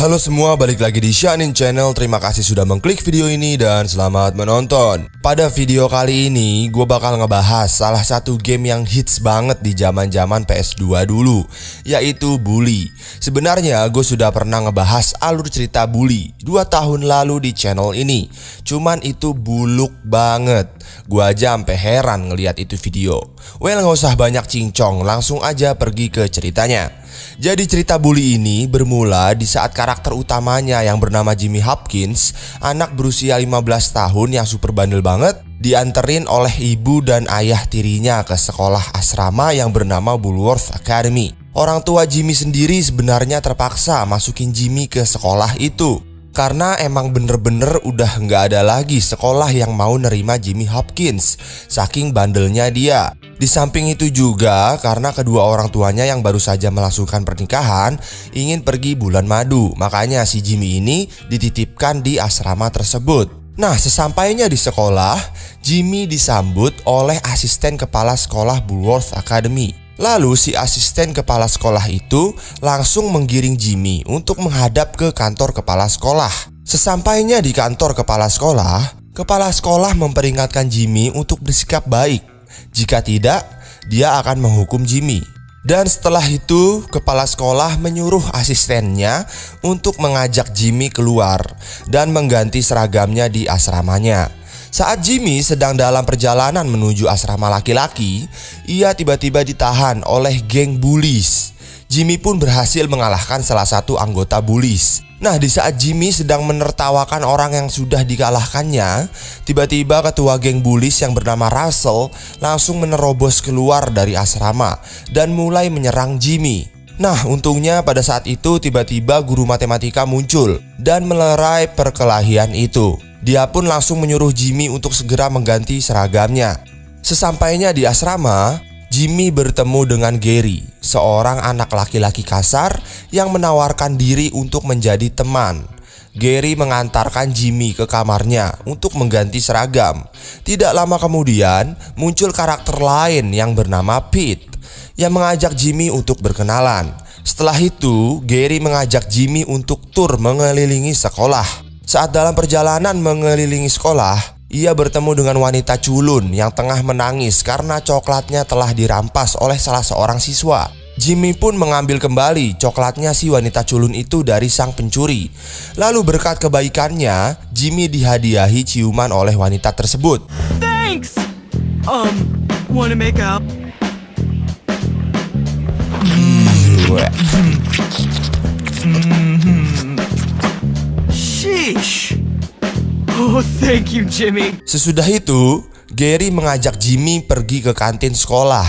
Halo semua, balik lagi di Shanin Channel. Terima kasih sudah mengklik video ini dan selamat menonton. Pada video kali ini, gue bakal ngebahas salah satu game yang hits banget di zaman-zaman PS2 dulu, yaitu Bully. Sebenarnya gue sudah pernah ngebahas alur cerita Bully 2 tahun lalu di channel ini. Cuman itu buluk banget. Gue aja sampai heran ngeliat itu video. Well, gak usah banyak cincong, langsung aja pergi ke ceritanya. Jadi cerita Bully ini bermula di saat karakter utamanya yang bernama Jimmy Hopkins, anak berusia 15 tahun yang super bandel banget, dianterin oleh ibu dan ayah tirinya ke sekolah asrama yang bernama Bulworth Academy. Orang tua Jimmy sendiri sebenarnya terpaksa masukin Jimmy ke sekolah itu karena emang bener-bener udah nggak ada lagi sekolah yang mau nerima Jimmy Hopkins, saking bandelnya dia. Di samping itu juga karena kedua orang tuanya yang baru saja melangsungkan pernikahan ingin pergi bulan madu, makanya si Jimmy ini dititipkan di asrama tersebut. Nah, sesampainya di sekolah, Jimmy disambut oleh asisten kepala sekolah Bulworth Academy. Lalu si asisten kepala sekolah itu langsung menggiring Jimmy untuk menghadap ke kantor kepala sekolah. Sesampainya di kantor kepala sekolah memperingatkan Jimmy untuk bersikap baik. Jika tidak, dia akan menghukum Jimmy. Dan setelah itu, kepala sekolah menyuruh asistennya untuk mengajak Jimmy keluar dan mengganti seragamnya di asramanya. Saat Jimmy sedang dalam perjalanan menuju asrama laki-laki, ia tiba-tiba ditahan oleh geng bullies. Jimmy pun berhasil mengalahkan salah satu anggota bullies. Nah, di saat Jimmy sedang menertawakan orang yang sudah dikalahkannya, tiba-tiba ketua geng bullies yang bernama Russell langsung menerobos keluar dari asrama dan mulai menyerang Jimmy. Nah, untungnya pada saat itu tiba-tiba guru matematika muncul dan melerai perkelahian itu. Dia pun langsung menyuruh Jimmy untuk segera mengganti seragamnya. Sesampainya di asrama, Jimmy bertemu dengan Gary, seorang anak laki-laki kasar yang menawarkan diri untuk menjadi teman. Gary mengantarkan Jimmy ke kamarnya untuk mengganti seragam. Tidak lama kemudian, muncul karakter lain yang bernama Pete yang mengajak Jimmy untuk berkenalan. Setelah itu, Gary mengajak Jimmy untuk tur mengelilingi sekolah. Saat dalam perjalanan mengelilingi sekolah, ia bertemu dengan wanita culun yang tengah menangis karena coklatnya telah dirampas oleh salah seorang siswa. Jimmy pun mengambil kembali coklatnya si wanita culun itu dari sang pencuri. Lalu berkat kebaikannya, Jimmy dihadiahi ciuman oleh wanita tersebut. Thanks. Wanna make out? Sheesh. Oh, thank you, Jimmy. Sesudah itu, Gary mengajak Jimmy pergi ke kantin sekolah,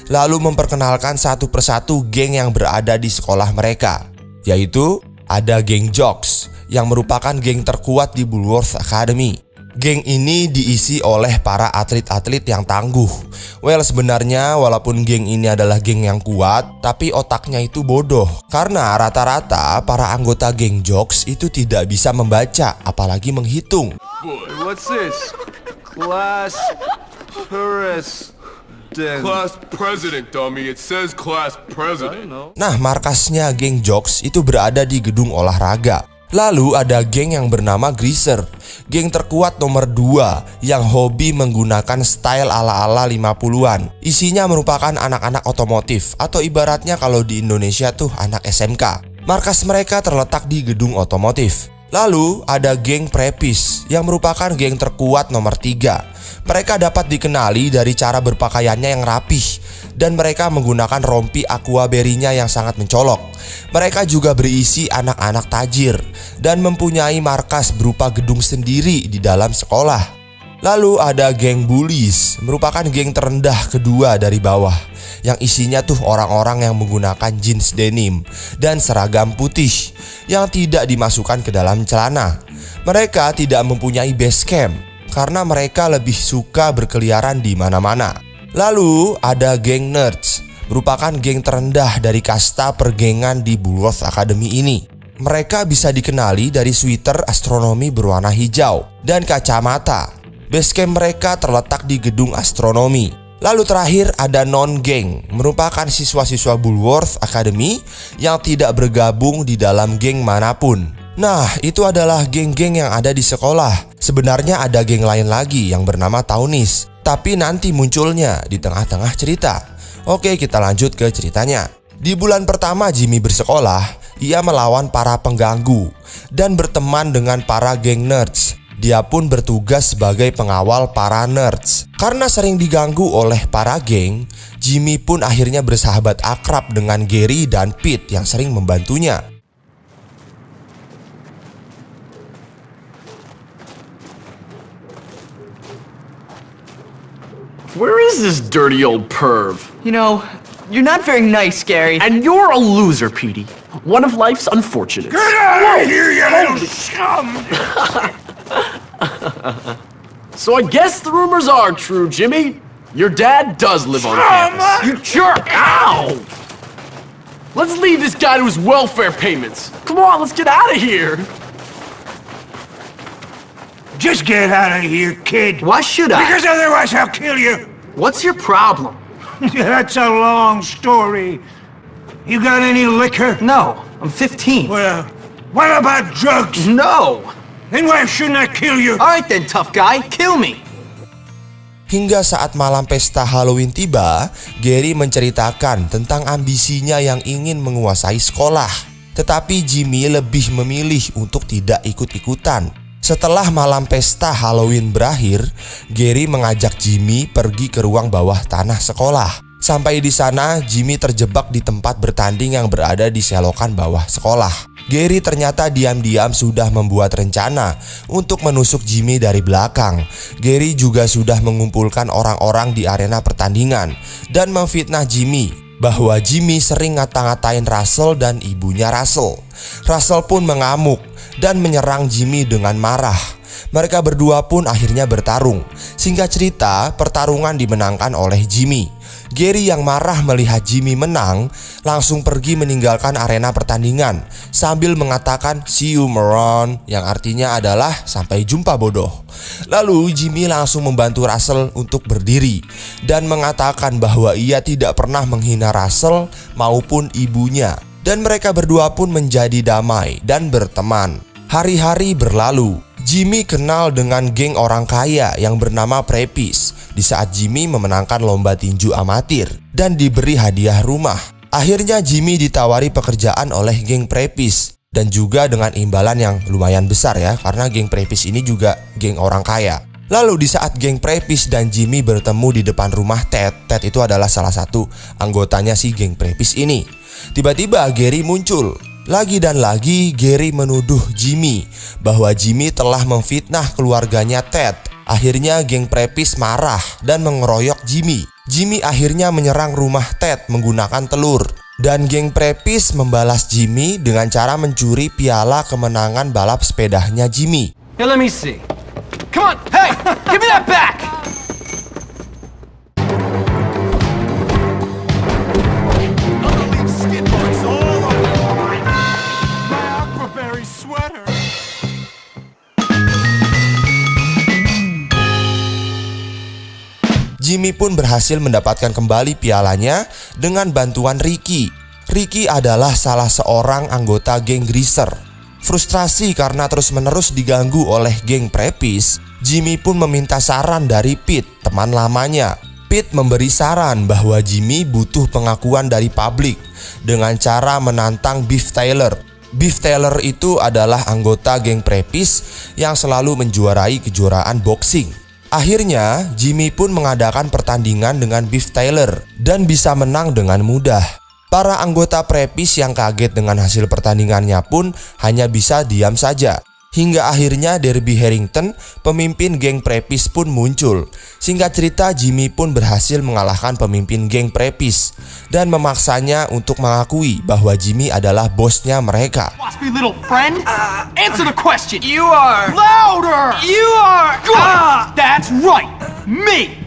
lalu memperkenalkan satu persatu geng yang berada di sekolah mereka, yaitu ada geng Jocks yang merupakan geng terkuat di Bulworth Academy. Geng ini diisi oleh para atlet-atlet yang tangguh. Well, sebenarnya walaupun geng ini adalah geng yang kuat, tapi otaknya itu bodoh. Karena rata-rata para anggota geng Jocks itu tidak bisa membaca, apalagi menghitung. What's this? Class president, dummy. It says class president. Nah, markasnya geng Jocks itu berada di gedung olahraga. Lalu ada geng yang bernama Greaser, geng terkuat nomor 2 yang hobi menggunakan style ala-ala 50-an. Isinya merupakan anak-anak otomotif, atau ibaratnya kalau di Indonesia tuh anak SMK. Markas mereka terletak di gedung otomotif. Lalu ada geng Preppis yang merupakan geng terkuat nomor 3. Mereka dapat dikenali dari cara berpakaiannya yang rapih, dan mereka menggunakan rompi aquaberry-nya yang sangat mencolok. Mereka juga berisi anak-anak tajir dan mempunyai markas berupa gedung sendiri di dalam sekolah. Lalu ada geng Bullies, merupakan geng terendah kedua dari bawah, yang isinya tuh orang-orang yang menggunakan jeans denim dan seragam putih yang tidak dimasukkan ke dalam celana. Mereka tidak mempunyai base camp karena mereka lebih suka berkeliaran di mana-mana. Lalu ada geng Nerds, merupakan geng terendah dari kasta pergengan di Bulworth Academy ini. Mereka bisa dikenali dari sweater astronomi berwarna hijau dan kacamata. Basecamp mereka terletak di gedung astronomi. Lalu terakhir ada non-geng, merupakan siswa-siswa Bulworth Academy yang tidak bergabung di dalam geng manapun. Nah, itu adalah geng-geng yang ada di sekolah. Sebenarnya ada geng lain lagi yang bernama Townies, tapi nanti munculnya di tengah-tengah cerita. Oke, kita lanjut ke ceritanya. Di bulan pertama Jimmy bersekolah, ia melawan para pengganggu dan berteman dengan para geng nerds. Dia pun bertugas sebagai pengawal para nerds. Karena sering diganggu oleh para geng, Jimmy pun akhirnya bersahabat akrab dengan Gary dan Pete yang sering membantunya. Where is this dirty old perv? You know, you're not very nice, Gary. And you're a loser, Petey. One of life's unfortunates. Get out of here, you little scum! So I guess the rumors are true, Jimmy. Your dad does live on campus. You jerk! Ow! Let's leave this guy to his welfare payments. Come on, let's get out of here. Just get out of here, kid. Why should I? Because otherwise I'll kill you. What's your problem? That's a long story. You got any liquor? No, I'm 15. Well, what about drugs? No! Then why shouldn't I kill you? Alright then, tough guy, kill me! Hingga saat malam pesta Halloween tiba, Gary menceritakan tentang ambisinya yang ingin menguasai sekolah. Tetapi Jimmy lebih memilih untuk tidak ikut-ikutan. Setelah malam pesta Halloween berakhir, Gary mengajak Jimmy pergi ke ruang bawah tanah sekolah. Sampai di sana, Jimmy terjebak di tempat bertanding yang berada di selokan bawah sekolah. Gary ternyata diam-diam sudah membuat rencana untuk menusuk Jimmy dari belakang. Gary juga sudah mengumpulkan orang-orang di arena pertandingan dan memfitnah Jimmy bahwa Jimmy sering ngata-ngatain Russell dan ibunya Russell. Russell pun mengamuk dan menyerang Jimmy dengan marah. Mereka berdua pun akhirnya bertarung. Singkat cerita, pertarungan dimenangkan oleh Jimmy. Gary yang marah melihat Jimmy menang langsung pergi meninggalkan arena pertandingan sambil mengatakan "See you moron", yang artinya adalah "sampai jumpa bodoh". Lalu Jimmy langsung membantu Russell untuk berdiri dan mengatakan bahwa ia tidak pernah menghina Russell maupun ibunya. Dan mereka berdua pun menjadi damai dan berteman. Hari-hari berlalu. Jimmy kenal dengan geng orang kaya yang bernama Preppies di saat Jimmy memenangkan lomba tinju amatir dan diberi hadiah rumah. Akhirnya Jimmy ditawari pekerjaan oleh geng Preppies dan juga dengan imbalan yang lumayan besar ya, karena geng Preppies ini juga geng orang kaya. Lalu di saat geng Preppies dan Jimmy bertemu di depan rumah Ted itu adalah salah satu anggotanya si geng Preppies ini. Tiba-tiba Gary muncul. Lagi dan lagi Gary menuduh Jimmy bahwa Jimmy telah memfitnah keluarganya Ted. Akhirnya geng Preppies marah dan mengeroyok Jimmy. Jimmy akhirnya menyerang rumah Ted menggunakan telur. Dan geng Preppies membalas Jimmy dengan cara mencuri piala kemenangan balap sepedanya Jimmy. Here, let me see. Come on, hey, give me that back! Jimmy pun berhasil mendapatkan kembali pialanya dengan bantuan Ricky. Ricky adalah salah seorang anggota geng Greaser. Frustrasi karena terus-menerus diganggu oleh geng Preppies, Jimmy pun meminta saran dari Pete, teman lamanya. Pete memberi saran bahwa Jimmy butuh pengakuan dari publik dengan cara menantang Beef Taylor. Beef Taylor itu adalah anggota geng Preppies yang selalu menjuarai kejuaraan boxing. Akhirnya, Jimmy pun mengadakan pertandingan dengan Beef Taylor dan bisa menang dengan mudah. Para anggota Preppies yang kaget dengan hasil pertandingannya pun hanya bisa diam saja. Hingga akhirnya Derby Harrington, pemimpin geng Preppies pun muncul. Singkat cerita, Jimmy pun berhasil mengalahkan pemimpin geng Preppies dan memaksanya untuk mengakui bahwa Jimmy adalah bosnya mereka. Must be little friend. Answer the question. You are... Louder. You are... Good. That's right. Me.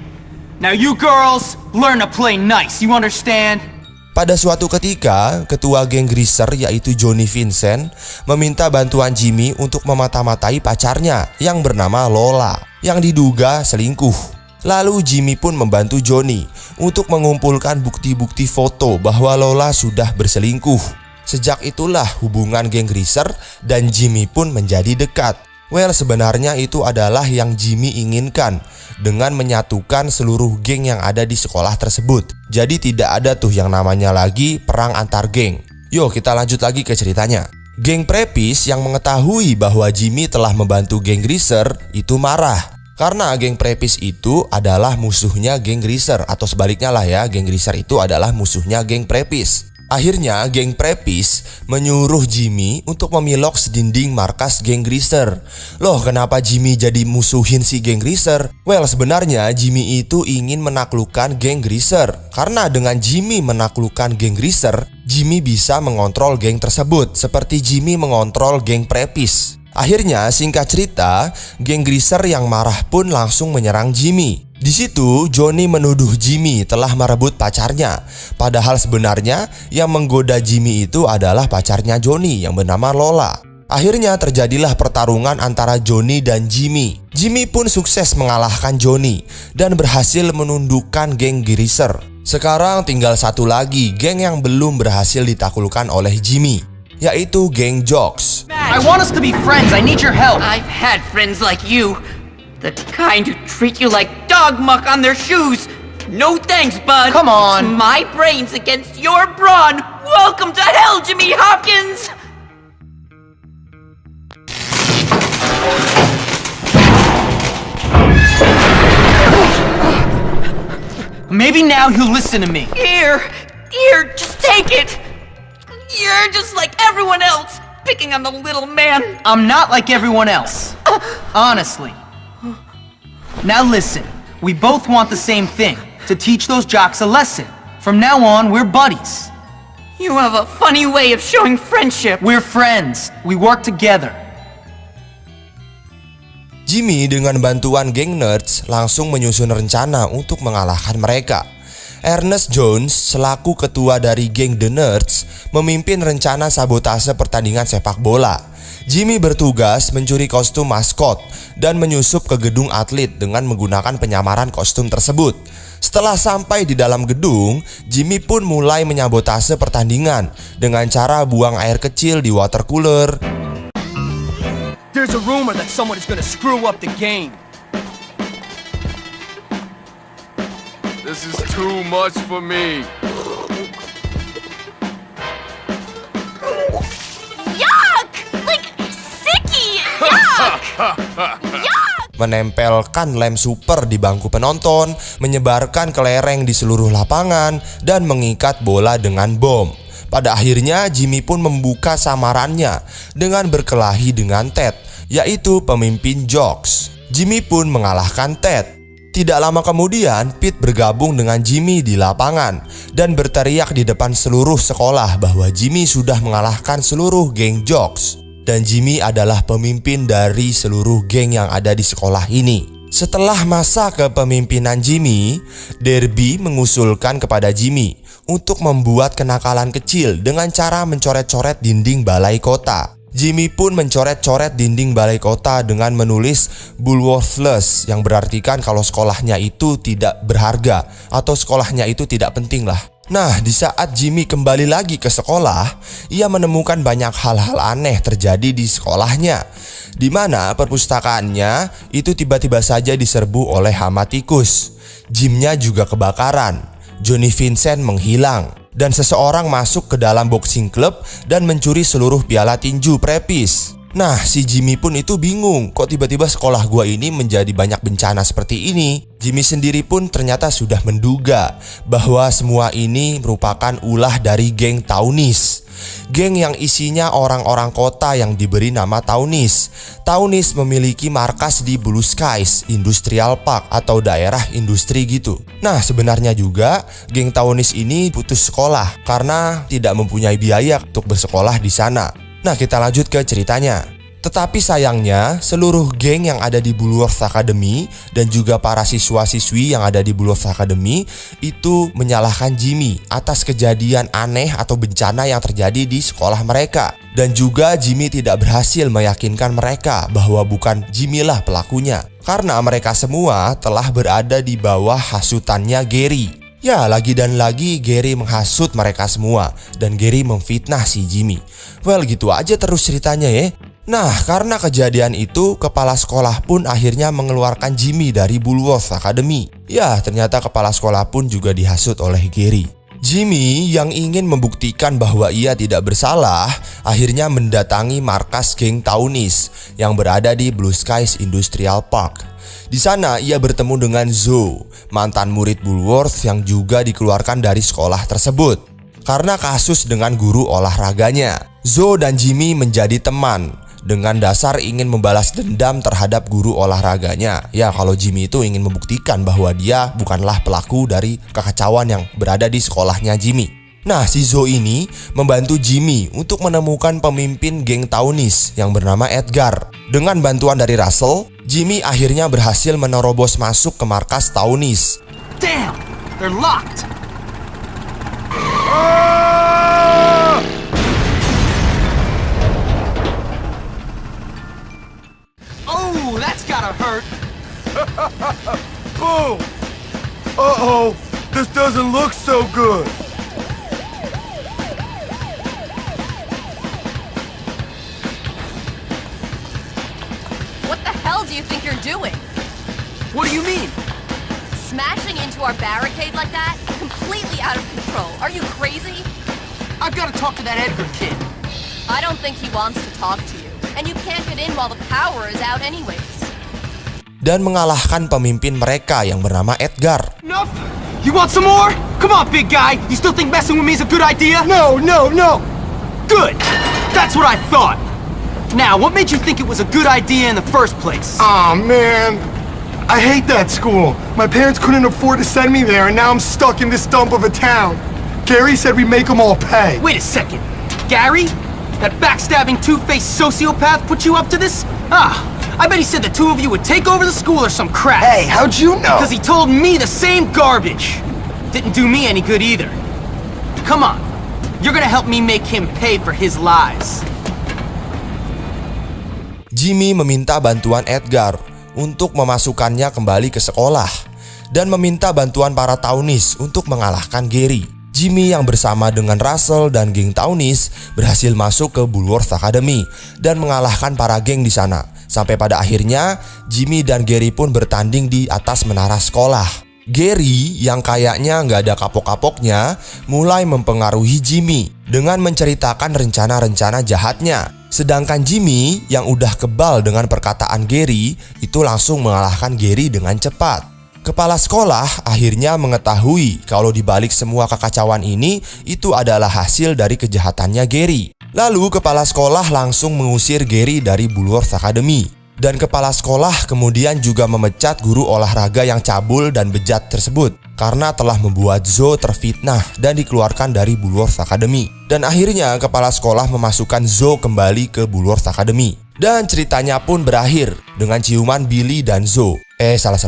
Now you girls learn to play nice. You understand? Pada suatu ketika, ketua geng Greaser yaitu Johnny Vincent meminta bantuan Jimmy untuk memata-matai pacarnya yang bernama Lola yang diduga selingkuh. Lalu Jimmy pun membantu Johnny untuk mengumpulkan bukti-bukti foto bahwa Lola sudah berselingkuh. Sejak itulah hubungan geng Greaser dan Jimmy pun menjadi dekat. Well, sebenarnya itu adalah yang Jimmy inginkan dengan menyatukan seluruh geng yang ada di sekolah tersebut. Jadi tidak ada tuh yang namanya lagi perang antar geng. Yuk kita lanjut lagi ke ceritanya. Geng Preppis yang mengetahui bahwa Jimmy telah membantu geng Greaser itu marah. Karena geng Preppis itu adalah musuhnya geng Greaser, atau sebaliknya lah ya, geng Greaser itu adalah musuhnya geng Preppis. Akhirnya geng Preppis menyuruh Jimmy untuk memilok sedinding markas geng Greaser. Loh, kenapa Jimmy jadi musuhin si geng Greaser? Well, sebenarnya Jimmy itu ingin menaklukkan geng Greaser. Karena dengan Jimmy menaklukkan geng Greaser, Jimmy bisa mengontrol geng tersebut seperti Jimmy mengontrol geng Preppis. Akhirnya, singkat cerita, geng Greaser yang marah pun langsung menyerang Jimmy. Di situ, Johnny menuduh Jimmy telah merebut pacarnya. Padahal sebenarnya yang menggoda Jimmy itu adalah pacarnya Johnny yang bernama Lola. Akhirnya terjadilah pertarungan antara Johnny dan Jimmy. Jimmy pun sukses mengalahkan Johnny dan berhasil menundukkan geng Greaser. Sekarang tinggal satu lagi geng yang belum berhasil ditaklukkan oleh Jimmy, yaitu geng Jocks. I want us to be friends. I need your help. I've had friends like you. The kind who treat you like dog muck on their shoes. No thanks, bud. Come on. It's my brains against your brawn. Welcome to hell, Jimmy Hopkins. Maybe now you'll listen to me. Here, just take it. You're just like everyone else, picking on the little man. I'm not like everyone else. Honestly. Now listen, we both want the same thing, to teach those jocks a lesson. From now on, we're buddies. You have a funny way of showing friendship. We're friends. We work together. Jimmy dengan bantuan geng Nerds langsung menyusun rencana untuk mengalahkan mereka. Ernest Jones selaku ketua dari geng The Nerds memimpin rencana sabotase pertandingan sepak bola. Jimmy bertugas mencuri kostum maskot dan menyusup ke gedung atlet dengan menggunakan penyamaran kostum tersebut. Setelah sampai di dalam gedung, Jimmy pun mulai menyabotase pertandingan dengan cara buang air kecil di water cooler. There's a rumor that someone is gonna screw up the game. This is too much for me. Yuck! Like, sicky! Yuck! Menempelkan lem super di bangku penonton, menyebarkan kelereng di seluruh lapangan, dan mengikat bola dengan bom. Pada akhirnya Jimmy pun membuka samarannya dengan berkelahi dengan Ted, yaitu pemimpin Jocks. Jimmy pun mengalahkan Ted. Tidak lama kemudian Pete bergabung dengan Jimmy di lapangan dan berteriak di depan seluruh sekolah bahwa Jimmy sudah mengalahkan seluruh geng Jocks. Dan Jimmy adalah pemimpin dari seluruh geng yang ada di sekolah ini. Setelah masa kepemimpinan Jimmy, Derby mengusulkan kepada Jimmy untuk membuat kenakalan kecil dengan cara mencoret-coret dinding balai kota. Jimmy pun mencoret-coret dinding balai kota dengan menulis Bullworthless, yang berartikan kalau sekolahnya itu tidak berharga atau sekolahnya itu tidak penting lah. Nah, di saat Jimmy kembali lagi ke sekolah, ia menemukan banyak hal-hal aneh terjadi di sekolahnya, di mana perpustakaannya itu tiba-tiba saja diserbu oleh hama tikus. Gymnya juga kebakaran. Johnny Vincent menghilang. Dan seseorang masuk ke dalam boxing club dan mencuri seluruh piala tinju Preppis. Nah, si Jimmy pun itu bingung, kok tiba-tiba sekolah gua ini menjadi banyak bencana seperti ini. Jimmy sendiri pun ternyata sudah menduga bahwa semua ini merupakan ulah dari geng Townies. Geng yang isinya orang-orang kota yang diberi nama Townies. Townies memiliki markas di Blue Skies Industrial Park atau daerah industri gitu. Nah, sebenarnya juga geng Townies ini putus sekolah karena tidak mempunyai biaya untuk bersekolah di sana. Nah, kita lanjut ke ceritanya. Tetapi sayangnya, seluruh geng yang ada di Bullworth Academy dan juga para siswa-siswi yang ada di Bullworth Academy itu menyalahkan Jimmy atas kejadian aneh atau bencana yang terjadi di sekolah mereka. Dan juga Jimmy tidak berhasil meyakinkan mereka bahwa bukan Jimmy lah pelakunya, karena mereka semua telah berada di bawah hasutannya Gary. Ya, lagi dan lagi Gary menghasut mereka semua dan Gary memfitnah si Jimmy. Well, gitu aja terus ceritanya ya. Nah, karena kejadian itu, kepala sekolah pun akhirnya mengeluarkan Jimmy dari Bullworth Academy. Ya, ternyata kepala sekolah pun juga dihasut oleh Gary. Jimmy yang ingin membuktikan bahwa ia tidak bersalah, akhirnya mendatangi markas geng Townies yang berada di Blue Skies Industrial Park. Di sana ia bertemu dengan Zoe, mantan murid Bullworth yang juga dikeluarkan dari sekolah tersebut karena kasus dengan guru olahraganya. Zoe dan Jimmy menjadi teman dengan dasar ingin membalas dendam terhadap guru olahraganya. Ya, kalau Jimmy itu ingin membuktikan bahwa dia bukanlah pelaku dari kekacauan yang berada di sekolahnya Jimmy. Nah, si Zoe ini membantu Jimmy untuk menemukan pemimpin geng Townies yang bernama Edgar. Dengan bantuan dari Russell, Jimmy akhirnya berhasil menerobos masuk ke markas Townies. Damn! They're locked! Oh, that's gotta hurt! Boom! Uh-oh, this doesn't look so good. What the hell do you think you're doing? What do you mean? Smashing into our barricade like that? Completely out of control. Are you crazy? I've gotta talk to that Edgar kid. I don't think he wants to talk to you. And you can't get in while the power is out anyways. Dan mengalahkan pemimpin mereka yang bernama Edgar. Enough? You want some more? Come on, big guy. You still think messing with me is a good idea? No. Good. That's what I thought. Now, what made you think it was a good idea in the first place? Aw, man. I hate that school. My parents couldn't afford to send me there, and now I'm stuck in this dump of a town. Gary said we make them all pay. Wait a second. Gary? That backstabbing two-faced sociopath put you up to this? I bet he said the two of you would take over the school or some crap. Hey, how'd you know? Because he told me the same garbage. Didn't do me any good either. Come on. You're gonna help me make him pay for his lies. Jimmy meminta bantuan Edgar untuk memasukkannya kembali ke sekolah dan meminta bantuan para Townies untuk mengalahkan Gary. Jimmy yang bersama dengan Russell dan geng Townies berhasil masuk ke Bullworth Academy dan mengalahkan para geng di sana. Sampai pada akhirnya Jimmy dan Gary pun bertanding di atas menara sekolah. Gary yang kayaknya nggak ada kapok-kapoknya mulai mempengaruhi Jimmy dengan menceritakan rencana-rencana jahatnya. Sedangkan Jimmy yang udah kebal dengan perkataan Gary itu langsung mengalahkan Gary dengan cepat. Kepala sekolah akhirnya mengetahui kalau dibalik semua kekacauan ini itu adalah hasil dari kejahatannya Gary. Lalu kepala sekolah langsung mengusir Gary dari Bullworth Academy. Dan kepala sekolah kemudian juga memecat guru olahraga yang cabul dan bejat tersebut karena telah membuat Zoe terfitnah dan dikeluarkan dari Bullworth Academy. Dan akhirnya kepala sekolah memasukkan Zoe kembali ke Bullworth Academy. Dan ceritanya pun berakhir dengan ciuman Billy dan Zoe. Salah.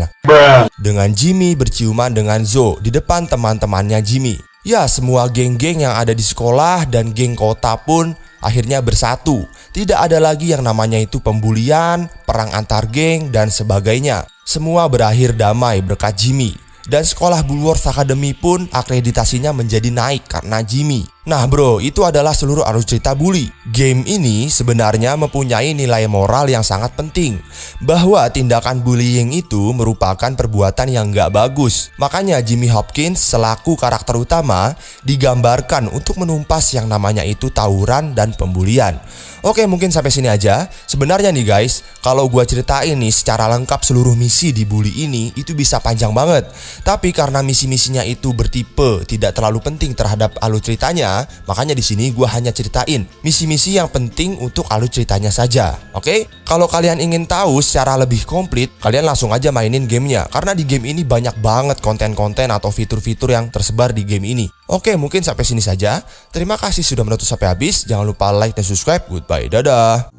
Dengan Jimmy berciuman dengan Zoe di depan teman-temannya Jimmy. Ya, semua geng-geng yang ada di sekolah dan geng kota pun akhirnya bersatu. Tidak ada lagi yang namanya itu pembulian, perang antar geng, dan sebagainya. Semua berakhir damai berkat Jimmy. Dan sekolah Bullworth Academy pun akreditasinya menjadi naik karena Jimmy. Nah bro, itu adalah seluruh alur cerita bully. Game ini sebenarnya mempunyai nilai moral yang sangat penting, bahwa tindakan bullying itu merupakan perbuatan yang gak bagus. Makanya Jimmy Hopkins selaku karakter utama digambarkan untuk menumpas yang namanya itu tawuran dan pembulian. Oke, mungkin sampai sini aja. Sebenarnya nih guys, kalau gua ceritain nih secara lengkap seluruh misi di bully ini, itu bisa panjang banget. Tapi karena misi-misinya itu bertipe tidak terlalu penting terhadap alur ceritanya, makanya di sini gua hanya ceritain misi-misi yang penting untuk alur ceritanya saja. Oke? Kalau kalian ingin tahu secara lebih komplit, kalian langsung aja mainin gamenya. Karena di game ini banyak banget konten-konten atau fitur-fitur yang tersebar di game ini. Oke, mungkin sampai sini saja. Terima kasih sudah menonton sampai habis. Jangan lupa like dan subscribe. Goodbye, dadah.